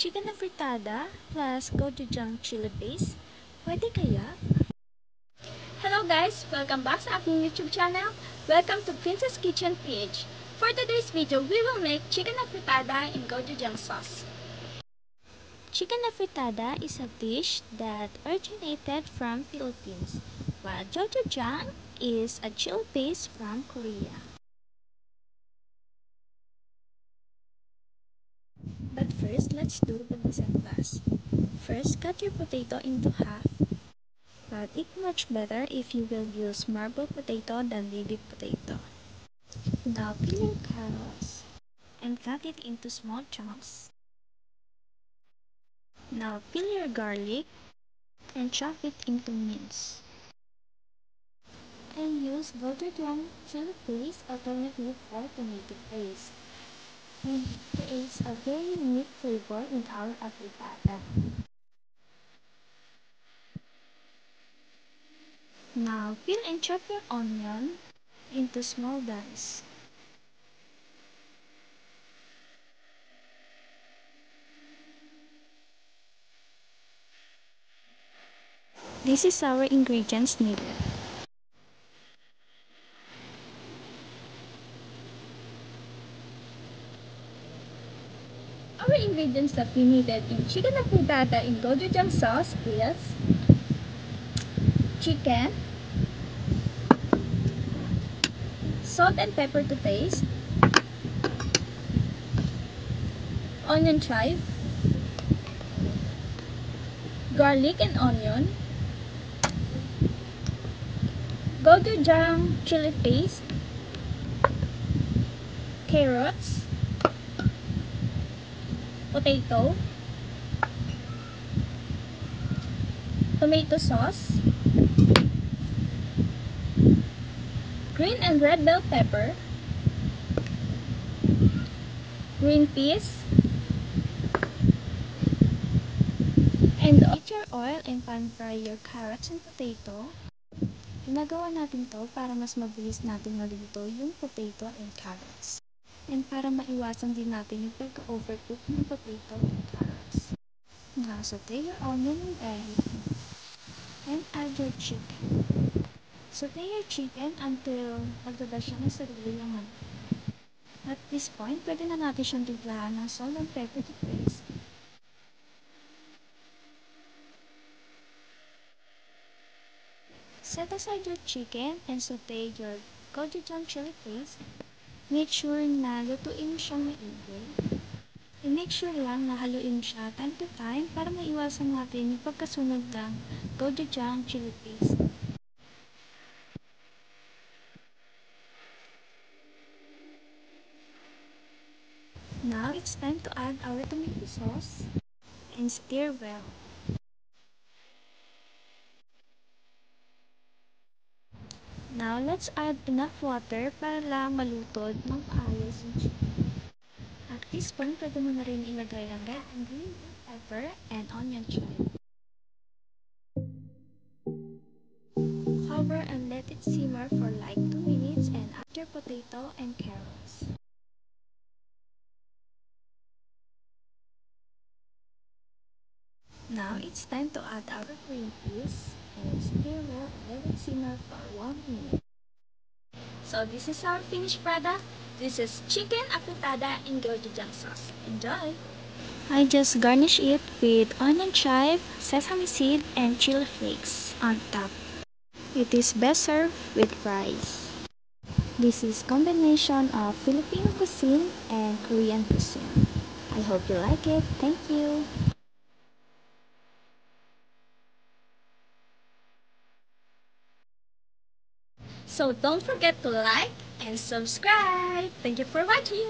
chicken na fritada plus gochujang chili paste. Pwede kaya? Hello guys! Welcome back sa aking YouTube channel. Welcome to Princess Kitchen PH. For today's video, we will make chicken na fritada in gochujang sauce. Chicken na fritada is a dish that originated from Philippines, while gochujang is a chili paste from Korea. But first, let's do the mise en place. First, cut your potato into half. But it's much better if you will use marble potato than baby potato. Now peel your carrots and cut it into small chunks. Now peel your garlic and chop it into mince. And use gochujang chili paste alternative for tomato paste. It creates a very unique flavor in our fritada. Now peel and chop your onion into small dice. This is our ingredients needed. Our ingredients that we needed in chicken na fritada in gochujang sauce is chicken, salt and pepper to taste, onion chive, garlic and onion, gochujang chili paste, carrots, potato, tomato sauce, green and red bell pepper, green peas, and Heat your oil and pan fry your carrots and potato. Ginagawa natin to para mas mabilis natin maluto yung potato and carrots. And para maiwasan din natin yung pagka-overcook ng potato and carrots. Now, saute your onion and garlic. And add your chicken. Saute your chicken until maglabas siya ng sarili yung manok. At this point, pwede na natin siyang timplahan ng salt and pepper to taste. Set aside your chicken and saute your gochujang chili paste. Make sure na lutuin siyang maigi. And make sure lang na haluin siya time to time para maiwasan natin yung pagkasunog ng gochujang chili paste. Now it's time to add our tomato sauce and stir well. Now let's add enough water para lang malutod ng maayos yung chicken. At this point, pwede mo na rin ilagay ang red and green pepper and onion chive. Cover and let it simmer for like 2 minutes and add your potato and carrots. Now it's time to add our green peas and stir well and let it simmer for 1 minute. so this is our finished product. This is chicken fritada in gochujang sauce. Enjoy! I just garnish it with onion chive, sesame seed, and chili flakes on top. It is best served with rice. This is combination of Filipino cuisine and Korean cuisine. I hope you like it. Thank you. So don't forget to like and subscribe. Thank you for watching.